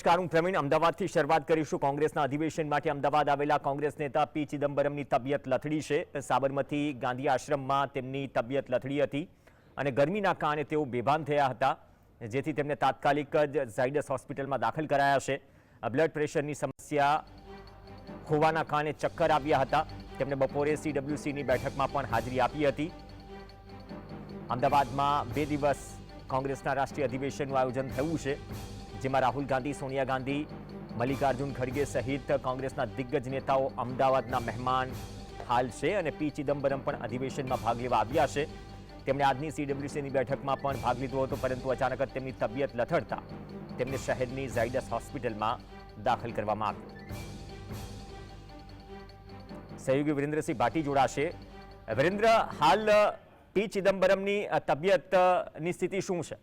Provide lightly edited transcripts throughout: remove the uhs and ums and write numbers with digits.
નમસ્કાર, હું પ્રવીણ અમદાવાદથી શરૂઆત કરીશું. કોંગ્રેસના અધિવેશન માટે અમદાવાદ આવેલા કોંગ્રેસ નેતા પી ચિદમ્બરમની તબિયત લથડી છે. સાબરમતી ગાંધી આશ્રમમાં તેમની તબિયત લથડી હતી અને ગરમીના કારણે તેઓ બેભાન થયા હતા, જેથી તેમને તાત્કાલિક જ ઝાયડસ હોસ્પિટલમાં દાખલ કરાયા છે. બ્લડ પ્રેશરની સમસ્યા હોવાના કારણે ચક્કર આવ્યા હતા. તેમણે બપોરે CWCની બેઠકમાં પણ હાજરી આપી હતી. અમદાવાદમાં 2 દિવસ કોંગ્રેસના રાષ્ટ્રીય અધિવેશનનું આયોજન થયું છે, જેમાં રાહુલ ગાંધી, સોનિયા ગાંધી, મલ્લિકાર્જુન ખડગે સહિત કોંગ્રેસના દિગ્ગજ નેતાઓ અમદાવાદના મહેમાન હાલ છે અને પી ચિદમ્બરમ પણ અધિવેશનમાં ભાગ લેવા આવ્યા છે. તેમણે આજની CWCની બેઠકમાં પણ ભાગ લીધો હતો, પરંતુ અચાનક જ તેમની તબિયત લથડતા તેમને શહેરની ઝાયડસ હોસ્પિટલમાં દાખલ કરવામાં આવ્યા. સહયોગી વિરેન્દ્રસિંહ ભાટી જોડાશે. વિરેન્દ્ર, હાલ પી ચિદમ્બરમની તબિયતની સ્થિતિ શું છે?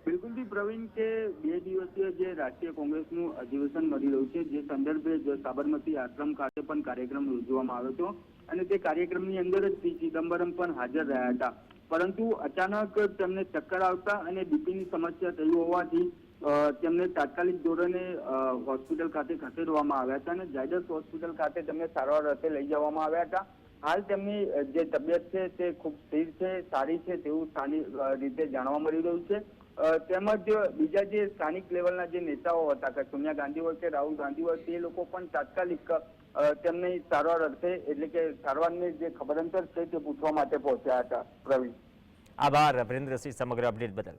બિલકુલથી પ્રવીણ, કે 2 દિવસીય જે રાષ્ટ્રીય કોંગ્રેસનું અધિવેશન મળી રહ્યું છે, જે સંદર્ભે સાબરમતી આશ્રમ ખાતે પણ કાર્યક્રમ યોજવામાં આવ્યો હતો અને તે કાર્યક્રમની અંદર જ પી ચિદમ્બરમ પણ હાજર રહ્યા હતા. પરંતુ અચાનક તેમને ચક્કર આવતા અને બીપીની સમસ્યા થઈ હોવાથી તેમને તાત્કાલિક ધોરણે હોસ્પિટલ ખાતે ખસેડવામાં આવ્યા હતા અને ઝાયડસ હોસ્પિટલ ખાતે તેમને સારવાર અર્થે લઈ જવામાં આવ્યા હતા. હાલ તેમની જે તબિયત છે તે ખૂબ સ્થિર છે, સારી છે તેવું સ્થાનિક રીતે જાણવા મળી રહ્યું છે. તેમજ બીજા જે સ્થાનિક લેવલના જે નેતાઓ હતા, કે સોનિયા ગાંધી હોય કે રાહુલ ગાંધી હોય, તે લોકો પણ તાત્કાલિક તેમની સારવાર અર્થે, એટલે કે સારવારની જે ખબર અંતર છે તે પૂછવા માટે પહોંચ્યા હતા. પ્રવીણ, આભાર વિરેન્દ્રસિંહ સમગ્ર અપડેટ બદલ.